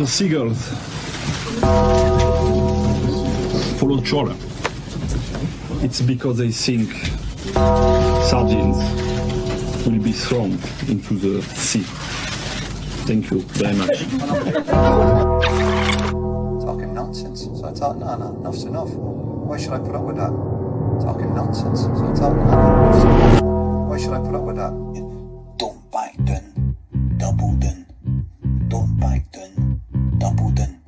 The seagulls follow trawler. It's because they think sardines will be thrown into the sea. Thank you very much. Talking nonsense. So I thought, no, enough's enough. Why should I put up with that? Talking nonsense. So I thought, no, enough's enough. Why should I put up with that? Don't back down, double down. Don't back down, double down.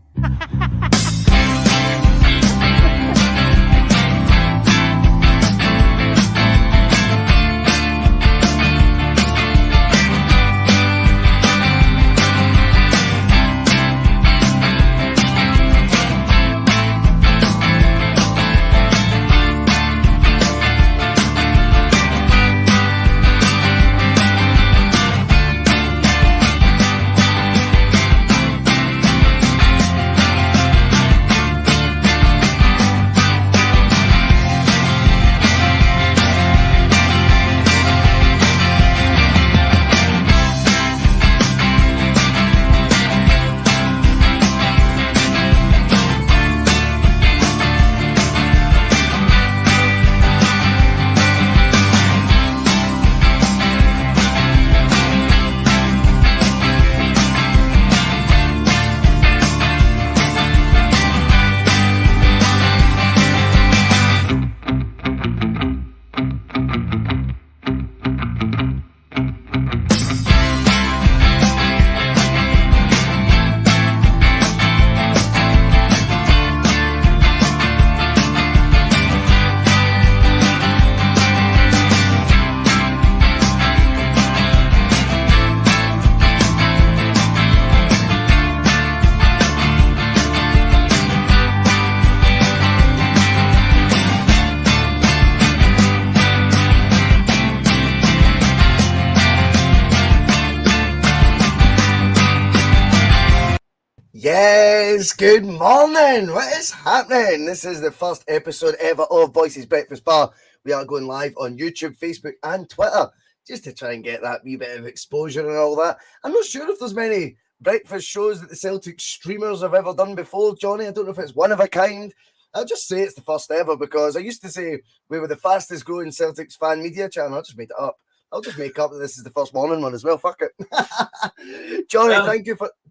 Yes, good morning. What is happening? This is the first episode ever of Bhoycie'S Breakfast Bar. We are going live on YouTube, Facebook and Twitter just to try and get that wee bit of exposure and all that. I'm not sure if there's many breakfast shows that the Celtic streamers have ever done before, Johnny. I don't know if it's one of a kind. I'll just say it's the first ever because I used to say we were the fastest growing Celtics fan media channel. I just made it up. I'll just make up that this is the first morning one as well. Fuck it. Johnny,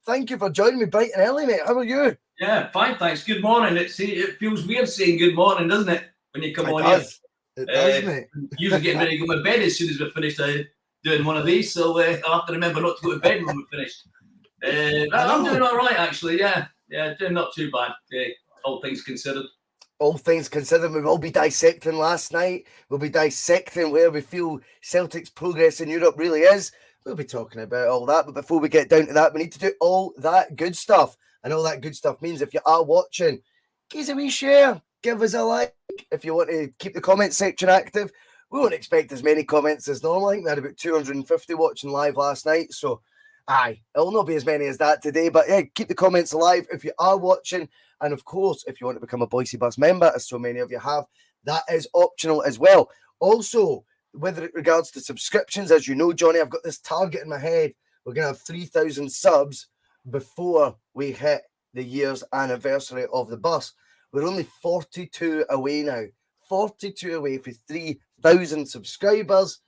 thank you for joining me bright and early, mate. How are you? Yeah, fine, thanks. Good morning. It feels weird saying good morning, doesn't it? When you come on here. It does, mate. Usually getting ready to go to bed as soon as we're finished doing one of these, so I'll have to remember not to go to bed when we're finished. I'm doing all right, actually. Yeah, doing not too bad. All things considered. All things considered, we will be dissecting last night. We'll be dissecting where we feel Celtic's progress in Europe really is. We'll be talking about all that. But before we get down to that, we need to do all that good stuff. And all that good stuff means if you are watching, give us a wee share. Give us a like. If you want to keep the comment section active, we won't expect as many comments as normal. I think we had about 250 watching live last night. So, it'll not be as many as that today. But yeah, keep the comments alive if you are watching. And of course, if you want to become a Bhoycie'S Bus member, as so many of you have, that is optional as well. Also, with regards to subscriptions, as you know, Johnny, I've got this target in my head. We're going to have 3,000 subs before we hit the year's anniversary of the bus. We're only 42 away now. 42 away for 3,000 subscribers,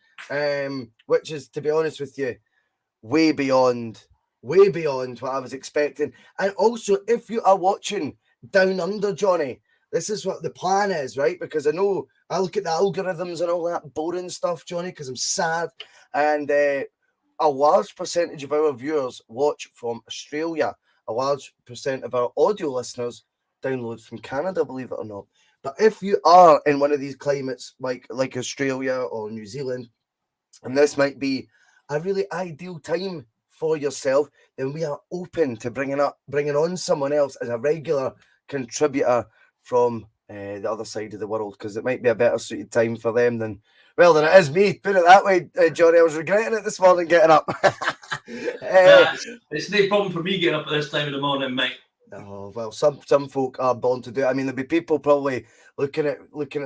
which is, to be honest with you, way beyond what I was expecting. And also, if you are watching down under, Johnny, this is what the plan is, right? Because I know I look at the algorithms and all that boring stuff, Johnny, because I'm sad. And a large percentage of our viewers watch from Australia. A large percent of our audio listeners download from Canada, believe it or not. But if you are in one of these climates like Australia or New Zealand, and this might be a really ideal time for yourself, then we are open to bringing on someone else as a regular contributor from the other side of the world, because it might be a better suited time for them than it is me. Put it that way, Johnny. I was regretting it this morning getting up. It's no problem for me getting up at this time of the morning, mate. Oh well, some folk are born to do it. I mean, there'll be people probably looking at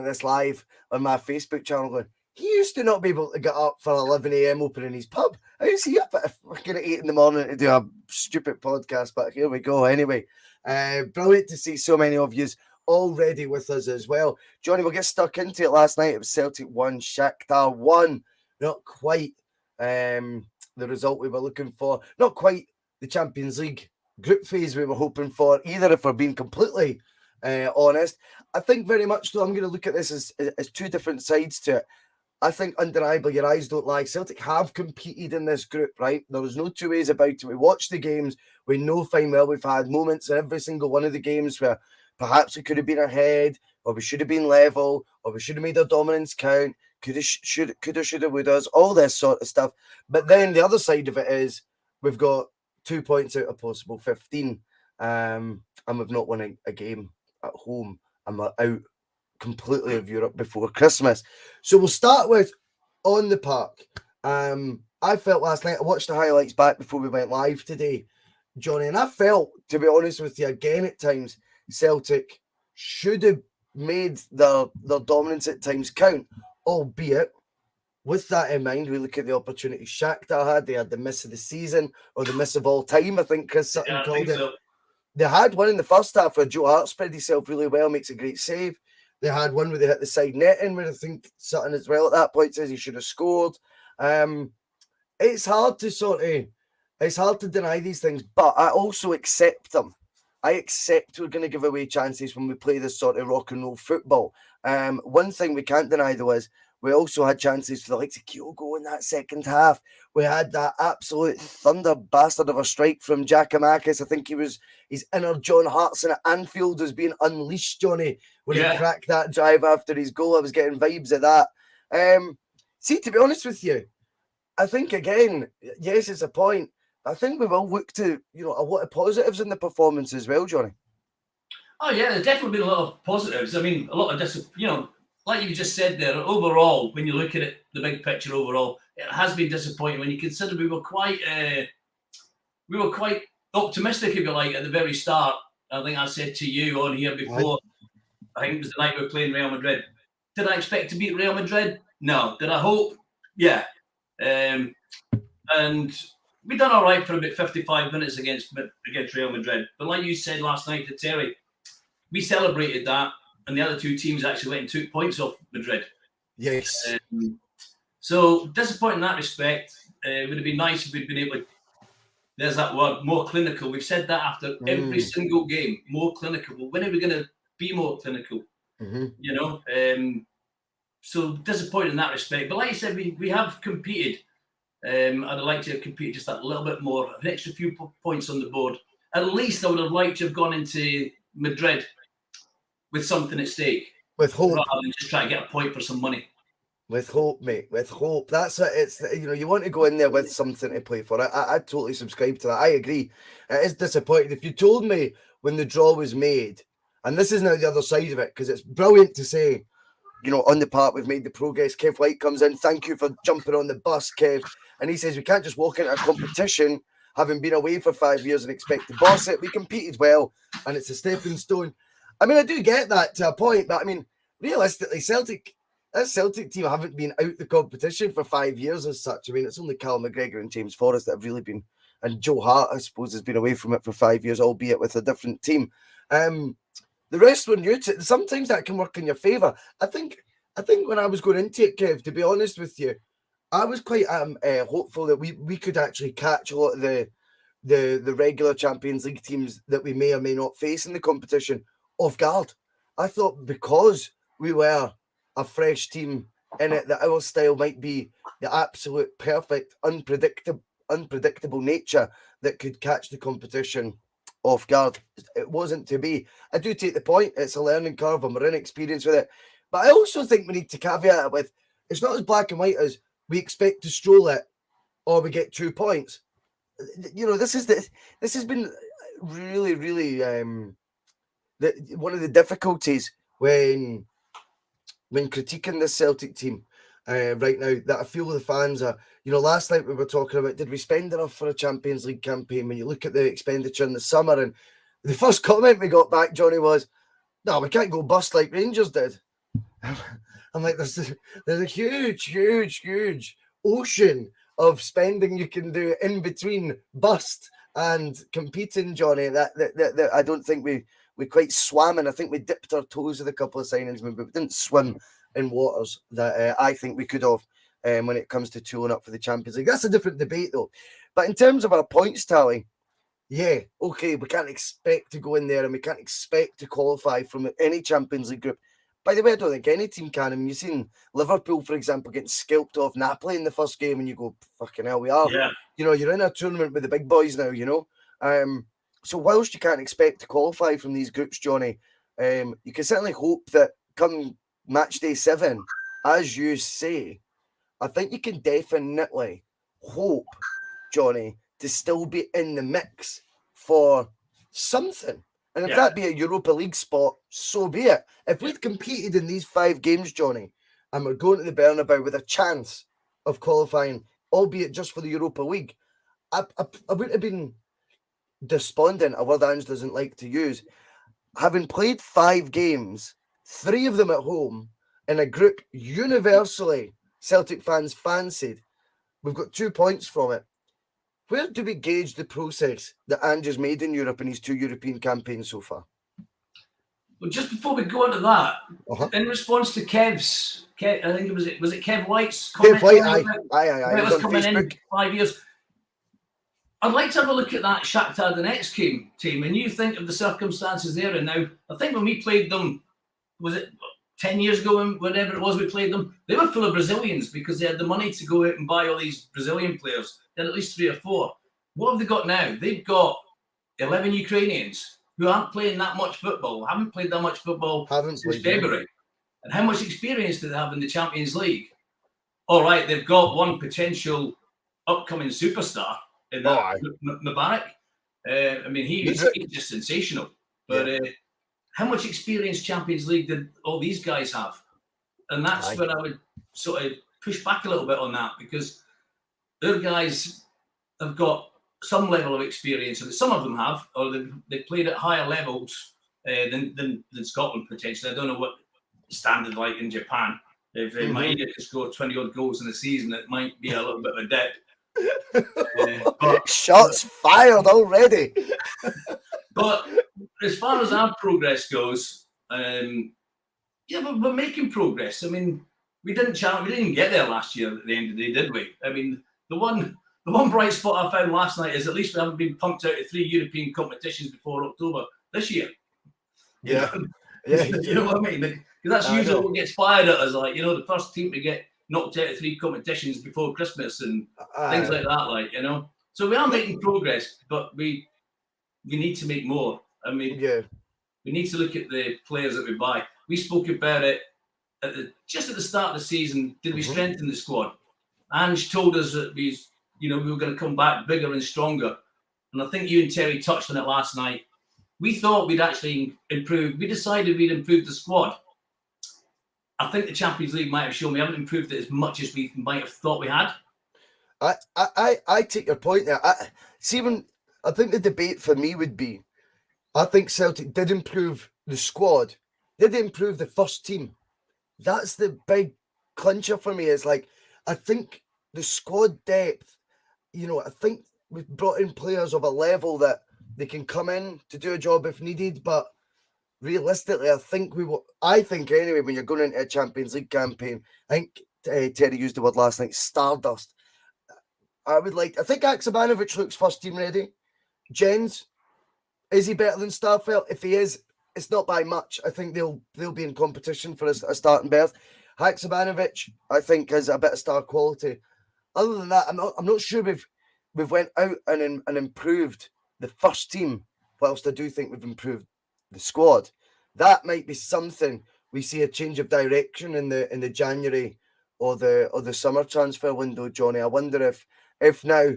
this live on my Facebook channel going, he used to not be able to get up for 11 a.m. opening his pub. I see up at fucking 8 in the morning to do a stupid podcast, but here we go anyway. Brilliant to see so many of you already with us as well. Johnny, we'll get stuck into it. Last night it was Celtic 1, Shakhtar 1. Not quite the result we were looking for. Not quite the Champions League group phase we were hoping for either, if we're being completely honest. I think very much though, I'm going to look at this as two different sides to it. I think undeniably, your eyes don't lie. Celtic have competed in this group, right? There was no two ways about it. We watched the games. We know fine well we've had moments in every single one of the games where perhaps we could have been ahead, or we should have been level, or we should have made our dominance count. Coulda, shoulda, would us, all this sort of stuff. But then the other side of it is we've got 2 points out of possible 15, and we've not won a game at home, and we're out completely of Europe before Christmas. So we'll start with on the park. I felt last night, I watched the highlights back before we went live today, Johnny, and I felt, to be honest with you, again at times, Celtic should have made their dominance at times count, albeit with that in mind, we look at the opportunity Shakhtar had. They had the miss of the season, or the miss of all time, I think Chris Sutton called it. So. They had one in the first half where Joe Hart spread himself really well, makes a great save. They had one where they hit the side netting, where I think Sutton as well at that point says he should have scored. It's hard to deny these things, but I also accept them. I accept we're going to give away chances when we play this sort of rock and roll football. One thing we can't deny though is we also had chances for the likes of Kyogo in that second half. We had that absolute thunder bastard of a strike from Giakoumakis. I think his inner John Hartson at Anfield was being unleashed, Johnny, when he cracked that drive after his goal. I was getting vibes of that. See, to be honest with you, I think, again, yes, it's a point. I think we will look to, a lot of positives in the performance as well, Johnny. Oh, yeah, there's definitely been a lot of positives. I mean, a lot of like you just said there, overall, when you look at it, the big picture overall, it has been disappointing when you consider we were quite optimistic, if you like, at the very start. I think I said to you on here before, I think it was the night we were playing Real Madrid. Did I expect to beat Real Madrid? No. Did I hope? Yeah. And we done all right for about 55 minutes against Real Madrid. But like you said last night to Terry, we celebrated that, and the other two teams actually went and took points off Madrid. Yes. So disappointing in that respect. It would have been nice if we'd been able to, there's that word, more clinical. We've said that after every single game, more clinical. Well, when are we going to be more clinical? So disappointed in that respect. But like you said, we have competed. I'd like to have competed just that little bit more, an extra few points on the board. At least I would have liked to have gone into Madrid with something at stake. With hope. Rather than just try to get a point for some money. With hope, mate. With hope. That's it. It's, you want to go in there with something to play for. I totally subscribe to that. I agree. It is disappointing. If you told me when the draw was made, and this is now the other side of it, because it's brilliant to say, on the part we've made the progress. Kev White comes in. Thank you for jumping on the bus, Kev. And he says we can't just walk into a competition having been away for 5 years and expect to boss it. We competed well, and it's a stepping stone. I mean, I do get that to a point, but I mean, realistically, that Celtic team haven't been out the competition for 5 years as such. I mean, it's only Cal McGregor and James Forrest that have really been, and Joe Hart, I suppose, has been away from it for 5 years, albeit with a different team. The rest were new to, sometimes that can work in your favour. I think when I was going into it, Kev, to be honest with you, I was quite hopeful that we could actually catch a lot of the regular Champions League teams that we may or may not face in the competition off guard. I thought because we were a fresh team in it, that our style might be the absolute perfect, unpredictable nature that could catch the competition off guard. It wasn't to be. I do take the point. It's a learning curve. I'm inexperienced with it. But I also think we need to caveat it with, it's not as black and white as we expect to stroll it or we get 2 points. This has been really, really one of the difficulties when critiquing this Celtic team right now, that I feel the fans are, last night we were talking about, did we spend enough for a Champions League campaign? When you look at the expenditure in the summer, and the first comment we got back, Johnny, was, no, we can't go bust like Rangers did. I'm like, there's a huge, huge, huge ocean of spending you can do in between bust and competing, Johnny. That I don't think we quite swam in. I think we dipped our toes with a couple of signings, but we didn't swim in waters that I think we could have when it comes to tooling up for the Champions League. That's a different debate, though. But in terms of our points tally, yeah, okay, we can't expect to go in there and we can't expect to qualify from any Champions League group. By the way, I don't think any team can. I mean, you've seen Liverpool, for example, getting scalped off Napoli in the first game, and you go, fucking hell, we are. Yeah. You know, you're in a tournament with the big boys now, you know. So whilst you can't expect to qualify from these groups, Johnny, you can certainly hope that come match day 7, as you say, I think you can definitely hope, Johnny, to still be in the mix for something. And if that be a Europa League spot, so be it. If we'd competed in these 5 games, Johnny, and we're going to the Bernabeu with a chance of qualifying, albeit just for the Europa League, I wouldn't have been despondent, a word Ange doesn't like to use. Having played 5 games, 3 of them at home, in a group universally Celtic fans fancied, we've got 2 points from it. Where do we gauge the process that Ange has made in Europe in his 2 European campaigns so far? Well, just before we go into that, in response to Kev's, I think it was Kev White's comment. Kev White, aye. It was coming in 5 years. I'd like to have a look at that Shakhtar Donetsk team, and you think of the circumstances there and now. I think when we played them, was it 10 years ago, whenever it was we played them, they were full of Brazilians because they had the money to go out and buy all these Brazilian players. They had at least 3 or 4. What have they got now? They've got 11 Ukrainians who aren't playing that much football, haven't played that much football since February. And how much experience do they have in the Champions League? All right, they've got one potential upcoming superstar in that Mubarak. I mean, he's just sensational. But how much experience Champions League did all these guys have? And that's where I would sort of push back a little bit on that, because their guys have got some level of experience, and some of them have, or they've played at higher levels than Scotland potentially. I don't know what the standard like in Japan. If Maeda could score 20-odd goals in a season, it might be a little bit of a dip. But shots fired already. But as far as our progress goes, we're making progress. I mean, we didn't even get there last year at the end of the day, did we? I mean, the one bright spot I found last night is at least we haven't been pumped out of 3 European competitions before October this year. Yeah. You know what I mean? Because that's usually what gets fired at us, like, you know, the first team to get knocked out of 3 competitions before Christmas and things like that, like, you know. So we are making progress, but we need to make more. I mean, we need to look at the players that we buy. We spoke about it just at the start of the season. Did we strengthen the squad? Ange told us that we were going to come back bigger and stronger. And I think you and Terry touched on it last night. We thought we'd actually improve. We decided we'd improve the squad. I think the Champions League might have shown we haven't improved it as much as we might have thought we had. I take your point there. I think the debate for me would be, I think Celtic did improve the squad. Did they improve the first team? That's the big clincher for me. Is like, I think the squad depth, you know, I think we've brought in players of a level that they can come in to do a job if needed, but realistically, I think anyway, when you're going into a Champions League campaign, I think Terry used the word last night, stardust. I think Haksabanovic looks first team ready. Jens, is he better than Starfelt? If he is, it's not by much. I think they'll be in competition for a starting berth. Haksabanovic, I think, has a bit of star quality. Other than that, I'm not sure we've went out and improved the first team, whilst I do think we've improved the squad. That might be something we see a change of direction in the January or the summer transfer window, Johnny. I wonder if now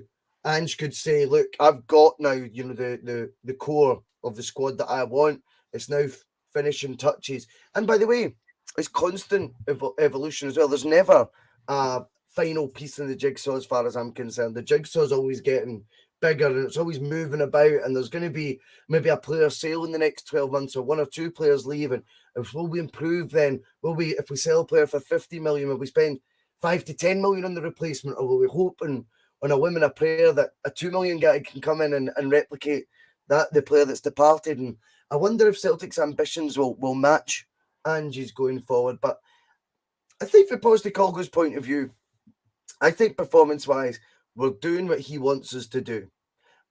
Ange could say, look, I've got now, you know, the core of the squad that I want. It's now finishing touches. And by the way, it's constant evolution as well. There's never a final piece in the jigsaw as far as I'm concerned. The jigsaw's always getting bigger and it's always moving about, and there's going to be maybe a player sale in the next 12 months or 1 or 2 players leaving. Will we improve then? If we sell a player for 50 million, will we spend 5 to 10 million on the replacement, or will we hope on a whim and a prayer that a 2 million guy can come in and replicate the player that's departed? And I wonder if Celtic's ambitions will match Angie's going forward. But I think from Postecoglou's point of view, I think performance-wise, we're doing what he wants us to do.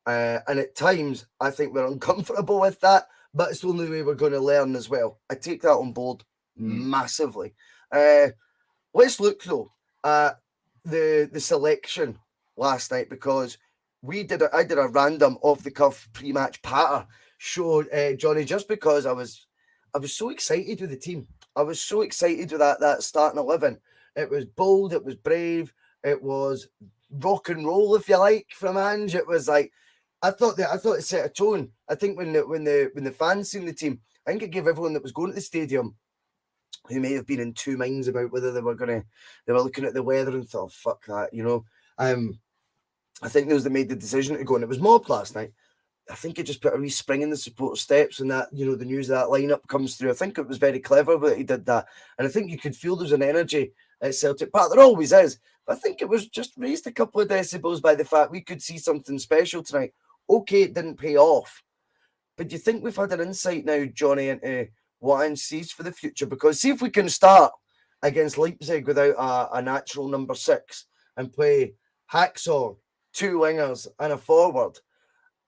And at times, I think we're uncomfortable with that, but it's the only way we're going to learn as well. I take that on board massively. Let's look, though, at the selection last night, because I did a random off-the-cuff pre-match patter show, Johnny, just because I was so excited with the team. I was so excited with that starting 11. It was bold, it was brave, it was rock and roll, if you like, from Ange. It was like, I thought it set a tone. I think when the fans seen the team, I think it gave everyone that was going to the stadium, who may have been in two minds about whether they were looking at the weather and thought, fuck that, you know. I think those that made the decision to go, and it was mobbed last night. I think it just put a wee spring in the support steps, and that, you know, the news of that lineup comes through. I think it was very clever that he did that, and I think you could feel there's an energy at Celtic Park. There always is, but I think it was just raised a couple of decibels by the fact we could see something special tonight. Okay, it didn't pay off, but do you think we've had an insight now, Johnny, into what Ange sees for the future? Because see if we can start against Leipzig without a natural number 6 and play Hacksaw, 2 wingers and a forward.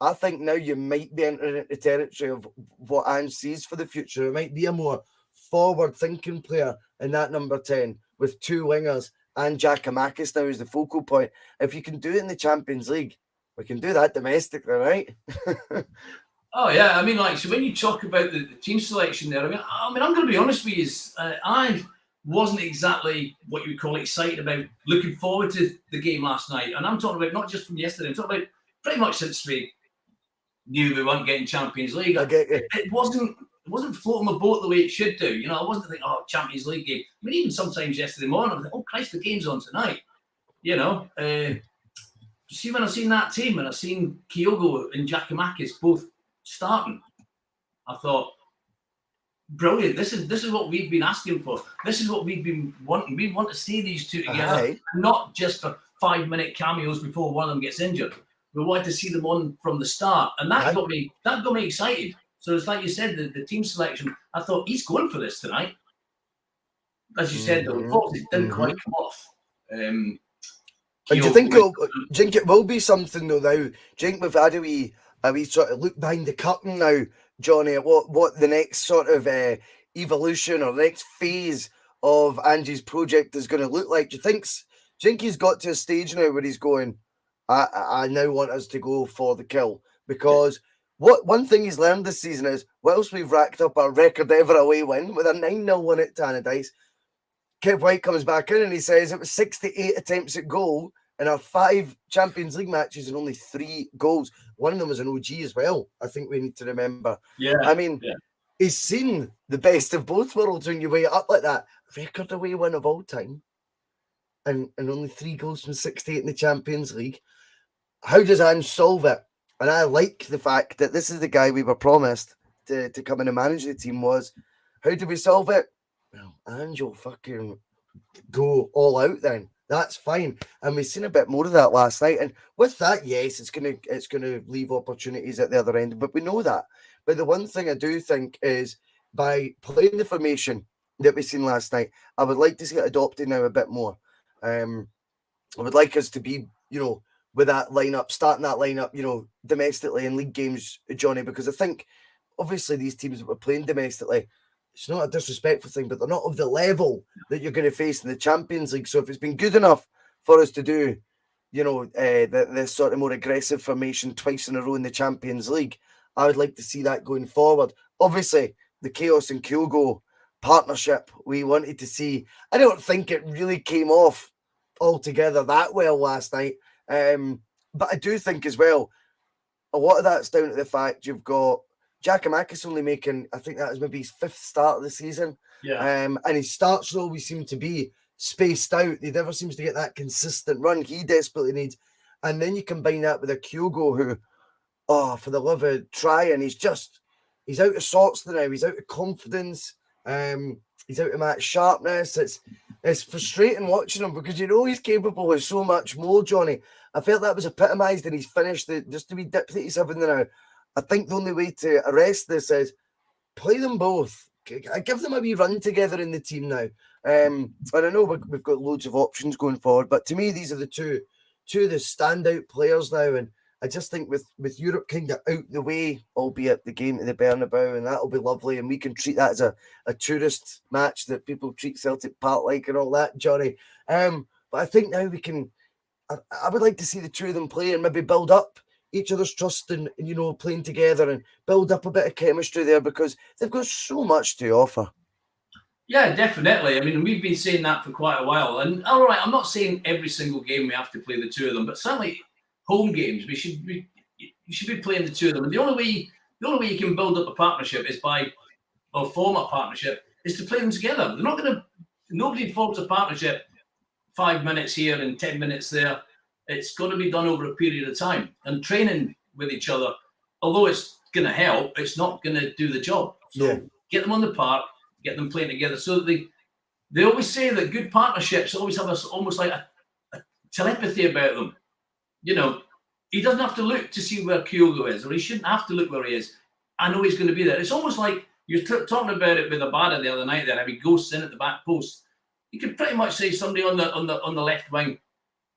I think now you might be entering into territory of what Ange sees for the future. It might be a more forward-thinking player in that number 10 with 2 wingers and Giakoumakis now as the focal point. If you can do it in the Champions League, we can do that domestically, right? Oh yeah, I mean, like, so when you talk about the team selection there, I mean, I'm going to be honest with you, I wasn't exactly what you would call excited about looking forward to the game last night, and I'm talking about not just from yesterday. I'm talking about pretty much since we knew we weren't getting Champions League. It wasn't floating my boat the way it should do. You know, I wasn't thinking, oh, Champions League game. I mean, even sometimes yesterday morning, I was like, oh Christ, the game's on tonight. You know, see, when I seen that team and I seen Kyogo and Giakoumakis both starting, I thought, brilliant. This is what we've been asking for. This is what we've been wanting. We want to see these two together, not just for 5-minute cameos before one of them gets injured. We wanted to see them on from the start, and that got me excited. So it's like you said, the team selection. I thought he's going for this tonight. As you said, though, it didn't quite come off. And do you think it will be something though? Now, do you think we've had a wee sort of look behind the curtain now, Johnny, at what the next sort of evolution or the next phase of Angie's project is going to look like? Do you think he's got to a stage now where he's going, I now want us to go for the kill? Because one thing he's learned this season is, whilst we've racked up our record ever away win with a 9-0 win at Tannadice, Kev White comes back in and he says it was 68 attempts at goal in our 5 Champions League matches and only 3 goals. One of them was an OG as well, I think we need to remember. Yeah. I mean, he's seen the best of both worlds when you weigh it up like that. Record away win of all time. And only 3 goals from 68 in the Champions League. How does Ange solve it? And I like the fact that this is the guy we were promised to come in and manage the team. Was how do we solve it? Well, Ange will fucking go all out then. That's fine. And we've seen a bit more of that last night. And with that, yes, it's gonna leave opportunities at the other end, but we know that. But the one thing I do think is, by playing the formation that we've seen last night, I would like to see it adopted now a bit more. I would like us to be, you know, with that lineup, starting that lineup, you know, domestically in league games, Johnny, because I think obviously these teams that we're playing domestically, it's not a disrespectful thing, but they're not of the level that you're going to face in the Champions League. So if it's been good enough for us to do, you know, this sort of more aggressive formation twice in a row in the Champions League, I would like to see that going forward. Obviously, the Chaos and Kyogo partnership we wanted to see, I don't think it really came off altogether that well last night. But I do think as well, a lot of that's down to the fact you've got Giakoumakis only making, I think that was maybe his 5th start of the season. Yeah. And his starts always seem to be spaced out. He never seems to get that consistent run he desperately needs. And then you combine that with a Kyogo who, for the love of trying, he's out of sorts now. He's out of confidence. He's out of match sharpness. It's frustrating watching him because you know he's capable of so much more, Johnny. I felt that was epitomised in his finish. Just to be dip 37 now, I think the only way to arrest this is play them both. I give them a wee run together in the team now. And I know we've got loads of options going forward, but to me, these are the two of the standout players now. And I just think with Europe kind of out the way, albeit the game at the Bernabeu, and that'll be lovely. And we can treat that as a tourist match that people treat Celtic Park like and all that, Johnny. But I think now we can, I would like to see the two of them play and maybe build up each other's trust and, you know, playing together and build up a bit of chemistry there because they've got so much to offer. Yeah, definitely. I mean, we've been saying that for quite a while. And all right, I'm not saying every single game we have to play the two of them, but certainly home games, you should be playing the two of them. And the only way you can build up a partnership is or form a partnership is to play them together. They're not going to. Nobody forms a partnership 5 minutes here and 10 minutes there. It's got to be done over a period of time. And training with each other, although it's going to help, it's not going to do the job. So Get them on the park, get them playing together. So that they always say that good partnerships always have almost like a telepathy about them. You know, he doesn't have to look to see where Kyogo is, or he shouldn't have to look where he is. I know he's going to be there. It's almost like you're talking about it with Abada the other night there, how he goes in at the back post. You could pretty much say somebody on the left wing,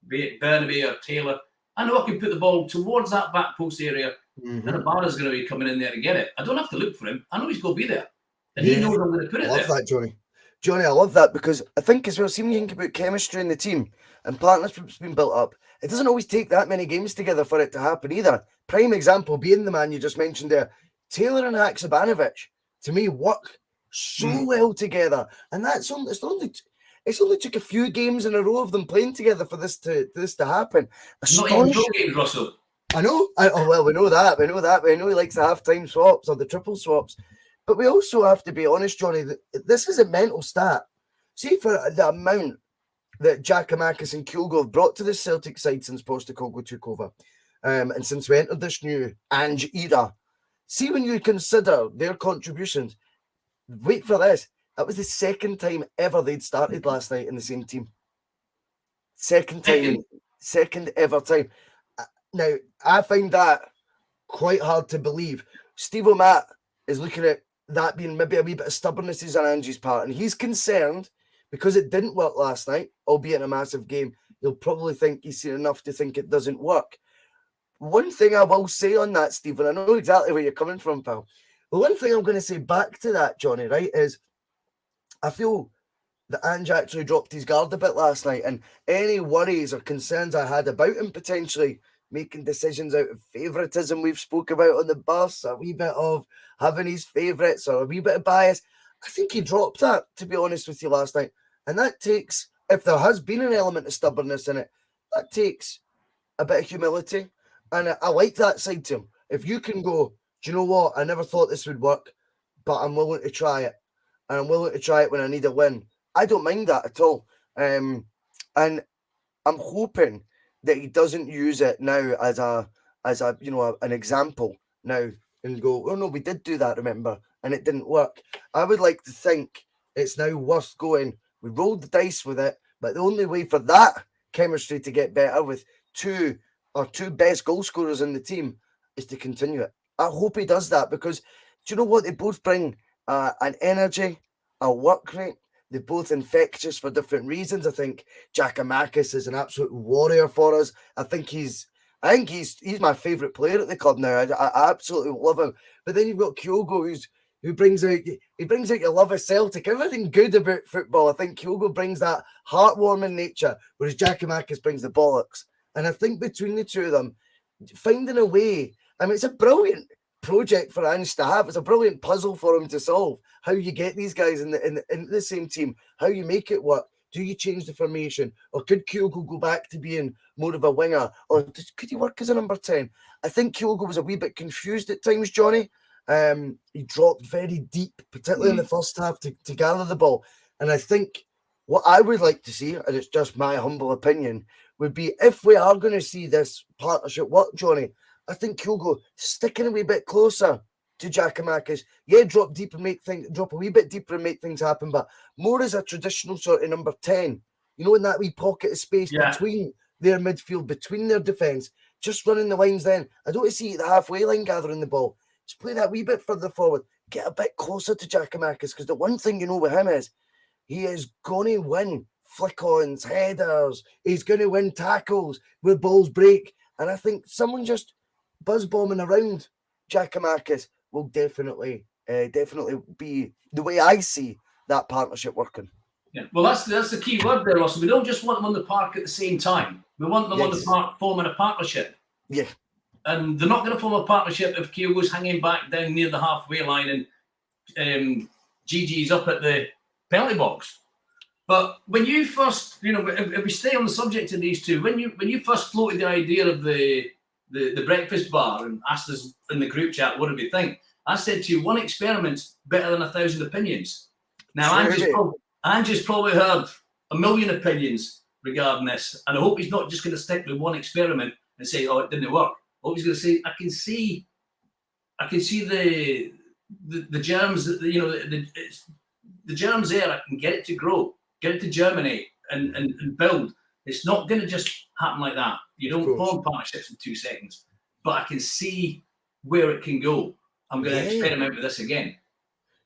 be it Burnaby or Taylor, I know I can put the ball towards that back post area, and Abada's going to be coming in there to get it. I don't have to look for him. I know he's going to be there. And he knows I'm going to put it there. I love that, Johnny. Johnny, I love that because I think as well, see when you think about chemistry in the team and partnerships being built up, it doesn't always take that many games together for it to happen either. Prime example being the man you just mentioned there, Taylor and Haksabanovic, to me, work so well together. And it's only took a few games in a row of them playing together for this to happen. Not even pro games, Russell. I know. We know that. We know he likes the half-time swaps or the triple swaps. But we also have to be honest, Johnny, that this is a mental stat. See, for the amount that Giakoumakis and Kyogo have brought to the Celtic side since Postecoglou took over, and since we entered this new Ange era, see when you consider their contributions, wait for this, that was the second time ever they'd started last night in the same team. Second ever time. Now, I find that quite hard to believe. Steve O'Matt is looking at that being maybe a wee bit of stubbornness on Angie's part, and he's concerned because it didn't work last night, albeit in a massive game. He'll probably think he's seen enough to think it doesn't work. One thing I will say on that, Stephen, I know exactly where you're coming from, pal. The one thing I'm going to say back to that, Johnny, right, is I feel that Ange actually dropped his guard a bit last night, and any worries or concerns I had about him potentially making decisions out of favouritism we've spoke about on the bus, a wee bit of having his favourites or a wee bit of bias, I think he dropped that, to be honest with you, last night. And that takes, if there has been an element of stubbornness in it, that takes a bit of humility. And I like that side to him. If you can go, do you know what? I never thought this would work, but I'm willing to try it. And I'm willing to try it when I need a win. I don't mind that at all. And I'm hoping that he doesn't use it now as a an example now and go, oh no, we did do that, remember, and it didn't work. I would like to think it's now worth going. We rolled the dice with it, but the only way for that chemistry to get better with two best goal scorers in the team is to continue it. I hope he does that because do you know what? They both bring an energy, a work rate. They're both infectious for different reasons. I think Giakoumakis is an absolute warrior for us. I think he's my favourite player at the club now. I absolutely love him. But then you've got Kyogo, who brings out your love of Celtic. Everything good about football. I think Kyogo brings that heartwarming nature, whereas Giakoumakis brings the bollocks. And I think between the two of them, finding a way. I mean, it's a brilliant project for Ange to have. It's a brilliant puzzle for him to solve. How you get these guys in the same team, how you make it work. Do you change the formation, or could Kyogo go back to being more of a winger, or could he work as a number 10? I think Kyogo was a wee bit confused at times, Johnny. He dropped very deep, particularly in the first half, to gather the ball. And I think what I would like to see, and it's just my humble opinion, would be if we are going to see this partnership work, Johnny, I think Kyogo sticking a wee bit closer to Giakoumakis. Yeah, drop a wee bit deeper and make things happen, but more as a traditional sort of number 10. You know, in that wee pocket of space between their midfield, between their defence, just running the lines then. I don't want to see the halfway line gathering the ball. Just play that wee bit further forward. Get a bit closer to Giakoumakis, because the one thing you know with him is he is going to win flick-ons, headers. He's going to win tackles where balls break. And I think someone just buzz-bombing around Giakoumakis will definitely be the way I see that partnership working. Yeah, well, that's the key word there, Russell. We don't just want them on the park at the same time. We want them on the park forming a partnership. Yeah. And they're not going to form a partnership if Kyogo's hanging back down near the halfway line and Gigi's up at the penalty box. But when you first, if we stay on the subject of these two, when you first floated the idea of the breakfast bar and asked us in the group chat, what do we think? I said to you, one experiment's better than 1,000 opinions. Now, Andrew's probably heard 1,000,000 opinions regarding this, and I hope he's not just going to stick with one experiment and say, "Oh, it didn't work." I hope he's going to say, "I can see the germs, the germs there. I can get it to grow, get it to germinate, and build. It's not going to just happen like that. You don't form partnerships in 2 seconds, but I can see where it can go. I'm going to experiment with this again."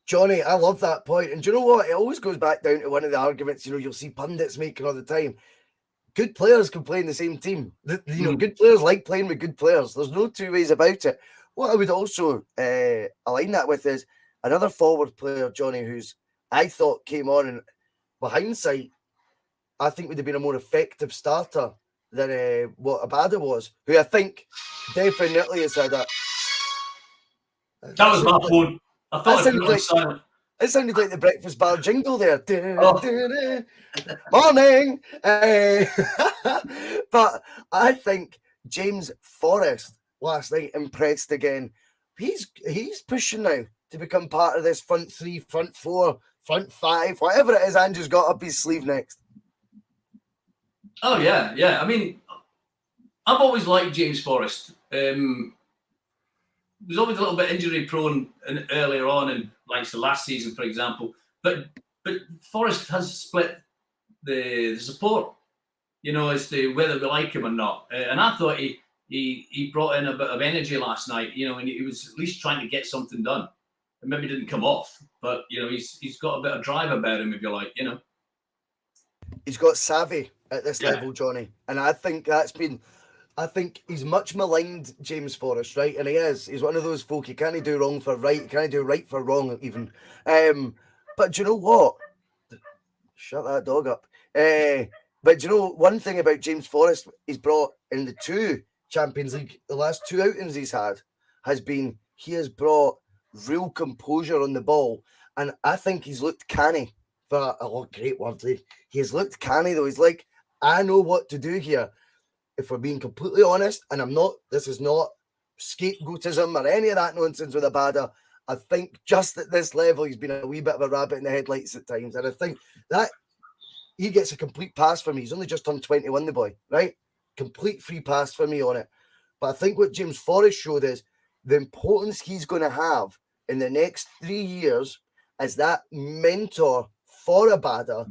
Johnny, I love that point. And do you know what? It always goes back down to one of the arguments, you'll see pundits making all the time. Good players can play in the same team. Good players like playing with good players. There's no two ways about it. What I would also align that with is another forward player, Johnny, who's I thought came on, and with hindsight, I think would have been a more effective starter than what Abada was, who I think definitely has had that. That was my phone. I thought it sounded like the breakfast bar jingle there. Morning. But I think James Forrest last night impressed again. He's pushing now to become part of this front 3, front 4, front 5, whatever it is Andrew's got up his sleeve next. Oh, yeah. I mean, I've always liked James Forrest. He was always a little bit injury prone earlier on, and like the last season, for example. But Forrest has split the support, as to whether we like him or not. And I thought he brought in a bit of energy last night, and he was at least trying to get something done. And maybe didn't come off, but he's got a bit of drive about him, if you like, He's got savvy at this level, Johnny, and I think he's much maligned, James Forrest, right? And he is. He's one of those folk, he can't do wrong for right. He can't do right for wrong, even. But do you know what? Shut that dog up. But do you know one thing about James Forrest he's brought in the 2 Champions League, the last 2 outings he's had, has been he has brought real composure on the ball. And I think he's looked canny for great word. He has looked canny, though. He's like, I know what to do here. If we're being completely honest, and this is not scapegoatism or any of that nonsense with Abada, I think just at this level, he's been a wee bit of a rabbit in the headlights at times. And I think that he gets a complete pass for me. He's only just turned 21, the boy, right? Complete free pass for me on it. But I think what James Forrest showed is the importance he's going to have in the next 3 years as that mentor for Abada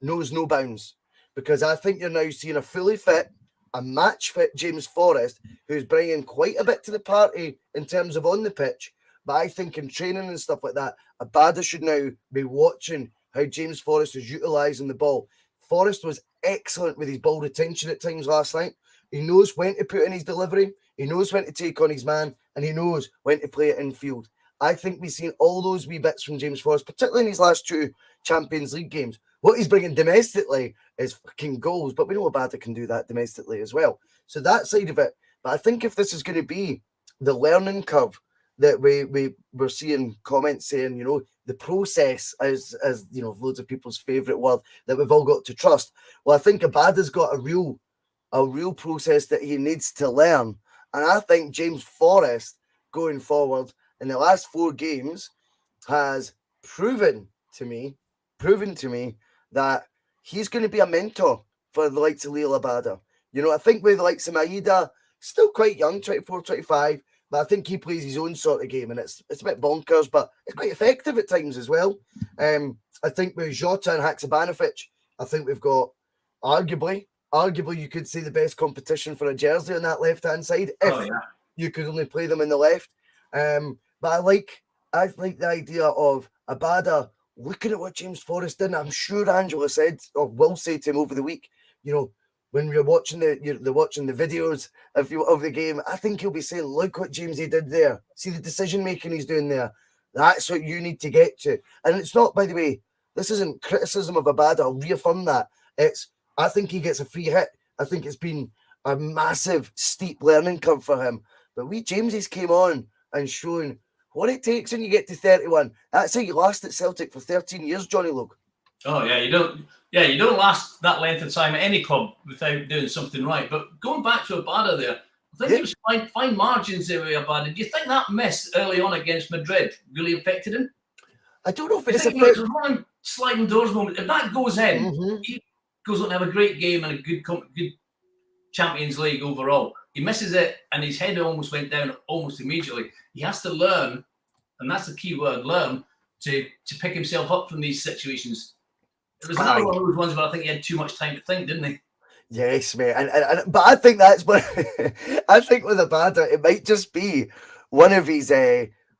knows no bounds. Because I think you're now seeing a fully fit, a match fit James Forrest, who's bringing quite a bit to the party in terms of on the pitch. But I think in training and stuff like that, Abada should now be watching how James Forrest is utilising the ball. Forrest was excellent with his ball retention at times last night. He knows when to put in his delivery, he knows when to take on his man, and he knows when to play it in field. I think we've seen all those wee bits from James Forrest, particularly in his last 2 Champions League games. What he's bringing domestically is fucking goals, but we know Abada can do that domestically as well. So that side of it. But I think if this is going to be the learning curve that we're seeing comments saying, the process as loads of people's favourite word that we've all got to trust. Well, I think Abada's got a real process that he needs to learn. And I think James Forrest going forward in the last 4 games has proven to me that he's going to be a mentor for the likes of Liel Abada. I think with the likes of Maeda, still quite young, 24, 25, but I think he plays his own sort of game, and it's a bit bonkers, but it's quite effective at times as well. I think with Jota and Haksabanovic, I think we've got arguably you could say the best competition for a jersey on that left-hand side if you could only play them in the left. But I like the idea of Abada looking at what James Forrest did. I'm sure Angela said or will say to him over the week, when you're watching the videos of the game, I think he'll be saying, look what Jamesy did there. See the decision making he's doing there. That's what you need to get to. And it's not, by the way, this isn't criticism of Abada. I'll reaffirm that. I think he gets a free hit. I think it's been a massive, steep learning curve for him. But Jamesy's came on and shown what it takes when you get to 31. That's how you last at Celtic for 13 years, Johnny Logue. Oh yeah, you don't last that length of time at any club without doing something right. But going back to Abada there, I think it was fine margins there with Abada. Do you think that miss early on against Madrid really affected him? I don't know if it's a one sliding doors moment. If that goes in, he goes on to have a great game and a good Champions League overall. He misses it and his head almost went down almost immediately. He has to learn, and that's the key word, learn, to pick himself up from these situations. It was another one of those ones where I think he had too much time to think, didn't he? Yes, mate. But I think that's what I think with Abada, it might just be one of his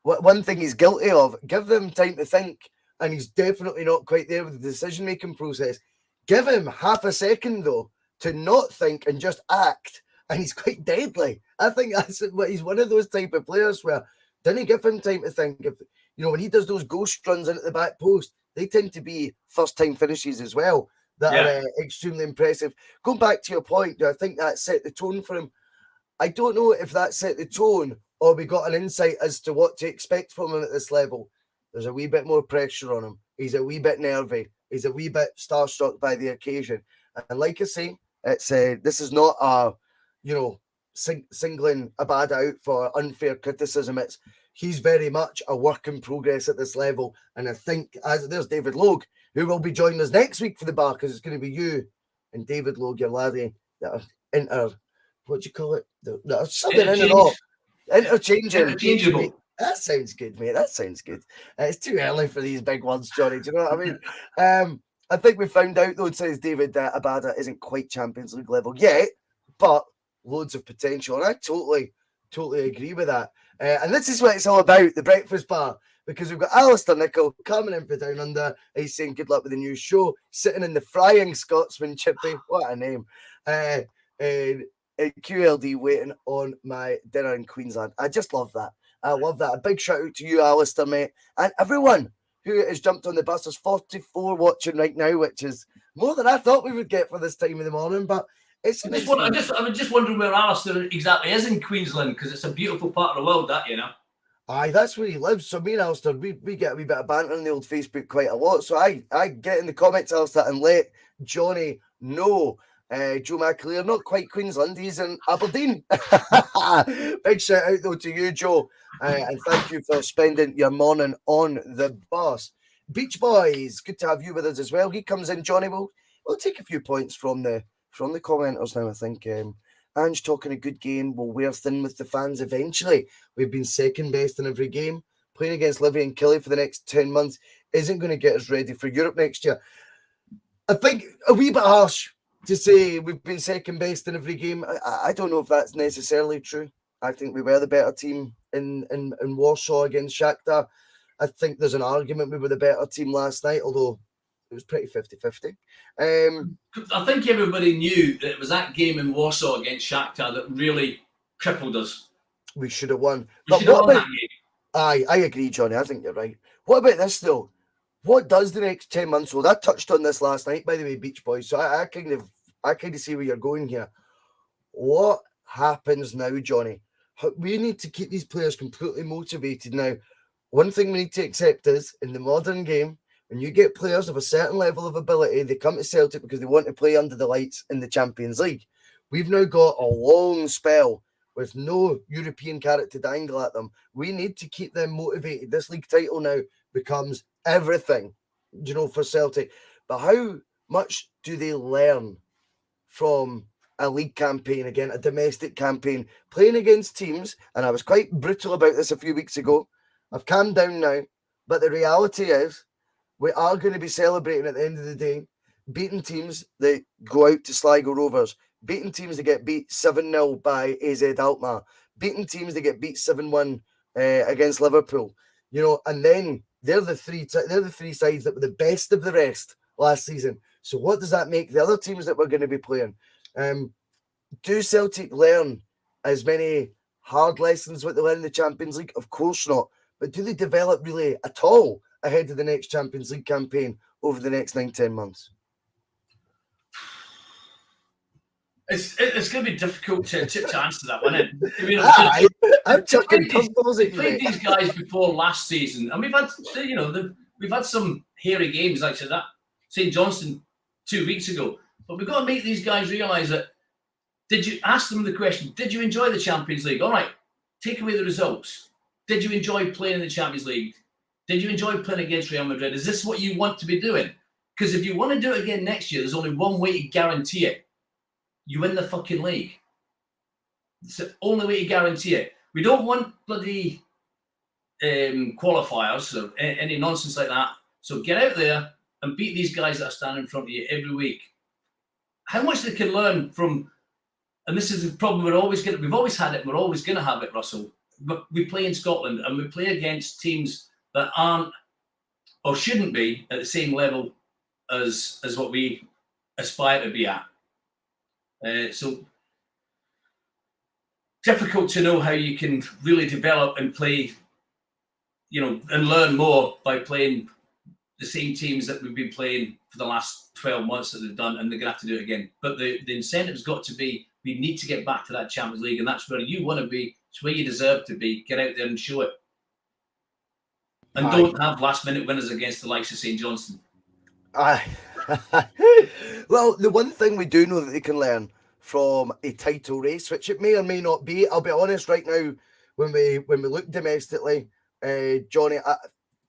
one thing he's guilty of. Give them time to think, and he's definitely not quite there with the decision-making process. Give him half a second though to not think and just act, and he's quite deadly. I think that's what he's one of those type of players where didn't give him time to think. If when he does those ghost runs into the back post, they tend to be first-time finishes as well that are extremely impressive. Going back to your point, do I think that set the tone for him? I don't know if that set the tone or we got an insight as to what to expect from him at this level. There's a wee bit more pressure on him. He's a wee bit nervy. He's a wee bit starstruck by the occasion. And like I say, it's this is not a, singling Abada out for unfair criticism. He's very much a work in progress at this level. And I think, there's David Logue, who will be joining us next week for the bar, because it's going to be you and David Logue, your laddie, that are what do you call it? Something in and off. Interchangeable. That sounds good, mate. That sounds good. It's too early for these big words, Johnny. Do you know what I mean? I think we found out, though, says David, that Abada isn't quite Champions League level yet, but loads of potential. And I totally agree with that. And this is what it's all about, the breakfast bar, because we've got Alistair Nicol coming in for Down Under. He's saying good luck with the new show, sitting in the Frying Scotsman, Chippy. What a name. And QLD waiting on my dinner in Queensland. I just love that. I love that. A big shout out to you, Alistair, mate. And everyone who has jumped on the bus. There's 44 watching right now, which is more than I thought we would get for this time of the morning. But it's I was just wondering where Alistair exactly is in Queensland, because it's a beautiful part of the world, that, Aye, that's where he lives. So me and Alistair, we get a wee bit of banter on the old Facebook quite a lot. So I get in the comments, Alistair, and let Johnny know. Joe McAleer, not quite Queensland, he's in Aberdeen. Big shout out though to you, Joe, and thank you for spending your morning on the bus. Beach Boys, good to have you with us as well. He comes in, Johnny. We'll take a few points from the commenters now. I think Ange talking a good game. We'll wear thin with the fans eventually. We've been second best in every game. Playing against Livy and Killie for the next 10 months isn't going to get us ready for Europe next year. I think a wee bit harsh to say we've been second best in every game. I don't know if that's necessarily true. I think we were the better team in Warsaw against Shakhtar. I think there's an argument we were the better team last night, although it was pretty 50-50. I think everybody knew that it was that game in Warsaw against Shakhtar that really crippled us. We should have won. We should have won that game. I agree, Johnny. I think you're right. What about this, though? What does the next 10 months hold? I touched on this last night, by the way, Beach Boys. So I kind of see where you're going here. What happens now, Johnny? We need to keep these players completely motivated now. One thing we need to accept is, in the modern game, when you get players of a certain level of ability, they come to Celtic because they want to play under the lights in the Champions League. We've now got a long spell with no European carrot to dangle at them. We need to keep them motivated. This league title now becomes everything, for Celtic. But how much do they learn from a league campaign again, a domestic campaign, playing against teams, and I was quite brutal about this a few weeks ago. I've calmed down now, but the reality is we are going to be celebrating at the end of the day, beating teams that go out to Sligo Rovers, beating teams that get beat 7-0 by AZ Alkmaar, beating teams that get beat 7-1 against Liverpool, you know, and then they're the three sides that were the best of the rest last season. So what does that make the other teams that we're going to be playing? Do Celtic learn as many hard lessons what they learn in the Champions League? Of course not. But do they develop really at all ahead of the next Champions League campaign over the next 9-10 months? It's going to be difficult to answer that one. I'm chucking puzzles at you. Played these guys before last season, and we've had some hairy games like that St Johnstone 2 weeks ago. But we've got to make these guys realise that. Did you ask them the question? Did you enjoy the Champions League? All right, take away the results. Did you enjoy playing in the Champions League? Did you enjoy playing against Real Madrid? Is this what you want to be doing? Because if you want to do it again next year, there's only one way to guarantee it. You win the fucking league. It's the only way to guarantee it. We don't want bloody qualifiers or any nonsense like that. So get out there and beat these guys that are standing in front of you every week. How much they can learn from, and this is the problem we've always had it, and we're always going to have it, Russell. But we play in Scotland and we play against teams that aren't or shouldn't be at the same level as what we aspire to be at. So difficult to know how you can really develop and play, you know, and learn more by playing the same teams that we've been playing for the last 12 months that they've done, and they're going to have to do it again. But the incentive's got to be, we need to get back to that Champions League, and that's where you want to be. It's where you deserve to be. Get out there and show it. And don't have last-minute winners against the likes of St Johnstone. Well, the one thing we do know that they can learn from a title race, which it may or may not be, I'll be honest right now, when we look domestically, Johnny,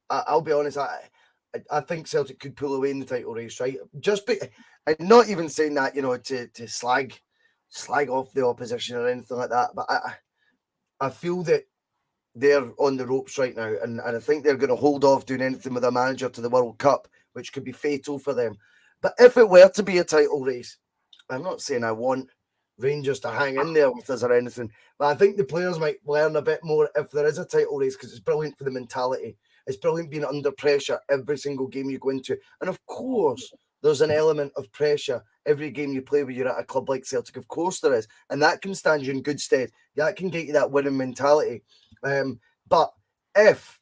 I'll be honest, I think Celtic could pull away in the title race, right? I'm not even saying that, you know, to slag off the opposition or anything like that, but I feel that they're on the ropes right now, and I think they're going to hold off doing anything with a manager to the World Cup, which could be fatal for them. But if it were to be a title race, I'm not saying I want Rangers to hang in there with us or anything, but I think the players might learn a bit more if there is a title race, because it's brilliant for the mentality. It's brilliant being under pressure every single game you go into. And of course, there's an element of pressure every game you play when you're at a club like Celtic. Of course there is. And that can stand you in good stead. That can get you that winning mentality. But if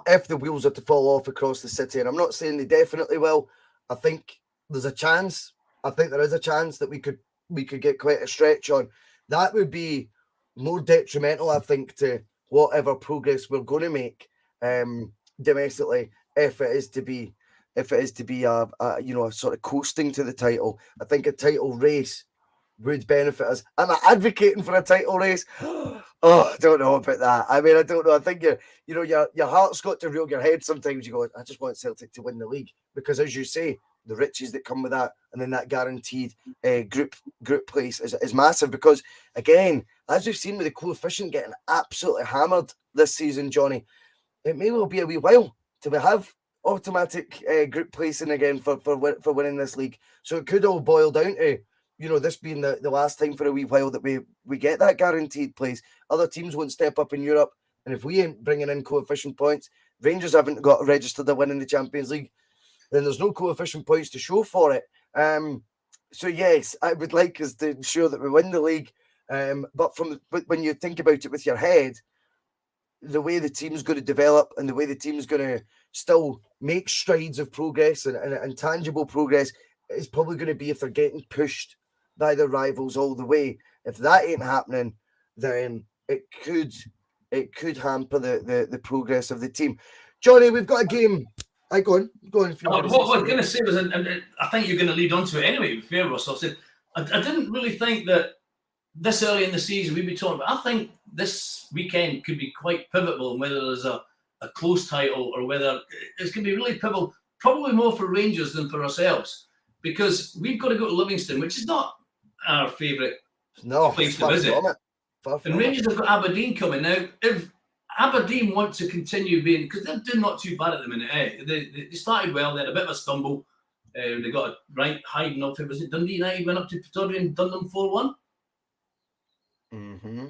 the wheels are to fall off across the city, and I'm not saying they definitely will, I think there's a chance. I think there is a chance that we could get quite a stretch on. That would be more detrimental, I think, to whatever progress we're going to make domestically, if it is to be a sort of coasting to the title. I think a title race would benefit us. Am I advocating for a title race? Oh, I don't know about that. I mean, I don't know. I think your heart's got to reel your head sometimes. You go, I just want Celtic to win the league, because as you say, the riches that come with that, and then that guaranteed group place is massive. Because again, as we've seen with the coefficient getting absolutely hammered this season, Johnny, it may well be a wee while till we have automatic group placing again for winning this league. So it could all boil down to, you know, this being the last time for a wee while that we get that guaranteed place. Other teams won't step up in Europe, and if we ain't bringing in coefficient points, Rangers haven't got registered a win in the Champions League, then there's no coefficient points to show for it. So yes, I would like us to ensure that we win the league. But when you think about it with your head, the way the team's going to develop and the way the team's going to still make strides of progress and tangible progress is probably going to be if they're getting pushed by their rivals all the way. If that ain't happening, then it could hamper the progress of the team. Johnny, we've got a game. Go on. What I was going to say was, and I think you're going to lead on to it anyway, with fair, Russell. I didn't really think that this early in the season we'd be talking about. I think this weekend could be quite pivotal, whether there's a close title or whether it's going to be really pivotal, probably more for Rangers than for ourselves, because we've got to go to Livingston, which is not our favourite No, place to far visit. from it. Far from And it. Rangers have got Aberdeen coming now. If Aberdeen want to continue being, because they're doing not too bad at the minute. They started well. They had a bit of a stumble. They got a right hiding off. Was it Dundee United went up to Pretoria and done them 4-1? Mm-hmm.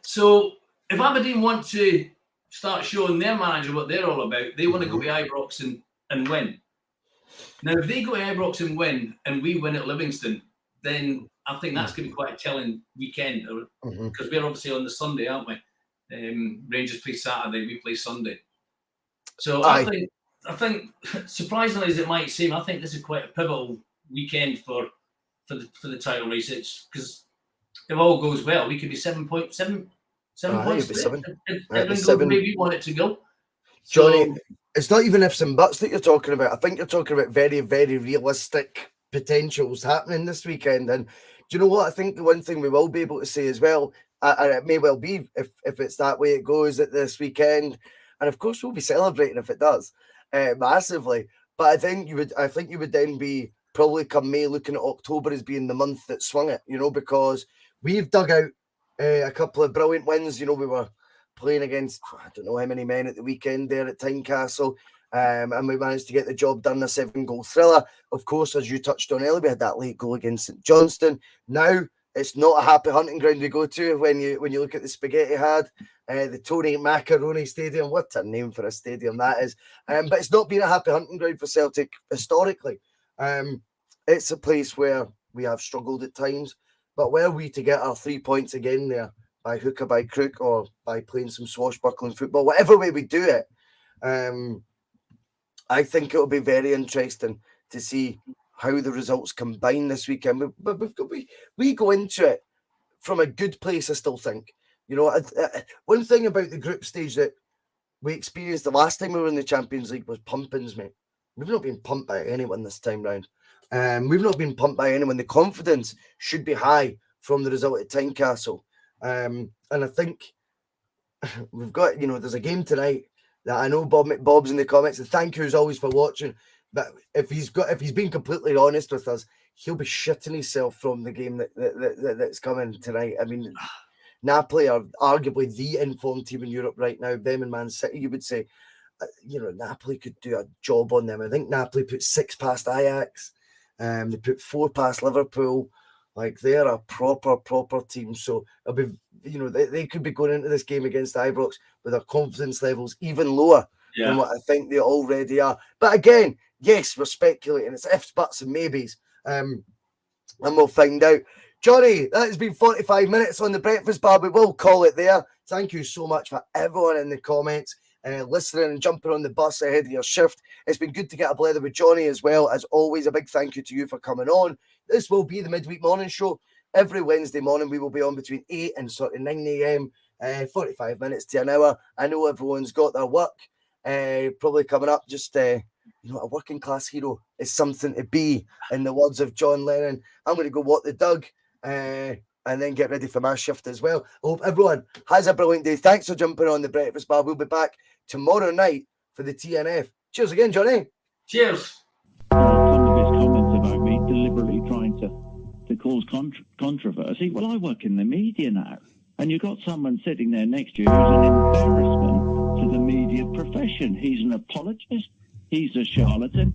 So if Aberdeen want to start showing their manager what they're all about, they want to go to Ibrox and win. Now, if they go to Ibrox and win, and we win at Livingston, then I think that's going to be quite a telling weekend, because we're obviously on the Sunday, aren't we? Rangers play Saturday, we play Sunday. So I think, surprisingly as it might seem, I think this is quite a pivotal weekend for the title race. It's because if all goes well, we could be 7 points. If everything goes the way we want it to go. Johnny, it's not even ifs and buts that you're talking about. I think you're talking about very, very realistic potentials happening this weekend. And do you know what? I think the one thing we will be able to say as well, and it may well be if it's that way it goes at this weekend, and of course we'll be celebrating if it does massively. But I think you would then be probably come May looking at October as being the month that swung it, because we've dug out a couple of brilliant wins. We were playing against I don't know how many men at the weekend there at Tynecastle, and we managed to get the job done, a 7-goal thriller. Of course, as you touched on earlier, we had that late goal against St Johnstone. Now it's not a happy hunting ground we go to when you look at the Spaghetti Had, the Tony Macaroni Stadium. What a name for a stadium that is! But it's not been a happy hunting ground for Celtic historically. It's a place where we have struggled at times, but were we to get our 3 points again there, by hook or by crook, or by playing some swashbuckling football, whatever way we do it, I think it'll be very interesting to see how the results combine this weekend. But we go into it from a good place, I still think. One thing about the group stage that we experienced the last time we were in the Champions League was pumpings, mate. We've not been pumped by anyone this time round. We've not been pumped by anyone. The confidence should be high from the result at Tynecastle. And I think we've got, there's a game tonight that I know Bob's in the comments, and thank you as always for watching. But if he's been completely honest with us, he'll be shitting himself from the game that's coming tonight. I mean, Napoli are arguably the informed team in Europe right now. Them and Man City, you would say. Napoli could do a job on them. I think Napoli put 6 past Ajax. They put 4 past Liverpool. Like, they're a proper team. So it'll be, they could be going into this game against Ibrox with their confidence levels even lower than what I think they already are. But again, yes, we're speculating. It's ifs, buts, and maybes. And we'll find out. Johnny, that has been 45 minutes on the Breakfast Bar. We will call it there. Thank you so much for everyone in the comments, listening and jumping on the bus ahead of your shift. It's been good to get a blether with Johnny as well. As always, a big thank you to you for coming on. This will be the Midweek Morning Show. Every Wednesday morning, we will be on between 8 and sort of 9 a.m, 45 minutes to an hour. I know everyone's got their work probably coming up. Just, a working class hero is something to be, in the words of John Lennon. I'm going to go walk the dog and then get ready for my shift as well. I hope everyone has a brilliant day. Thanks for jumping on the Breakfast Bar. We'll be back tomorrow night for the TNF. Cheers again, Johnny. Cheers. Some of his comments about me deliberately trying to cause controversy. Well, I work in the media now, and you've got someone sitting there next to you who's an embarrassment to the media profession. He's an apologist. He's a charlatan.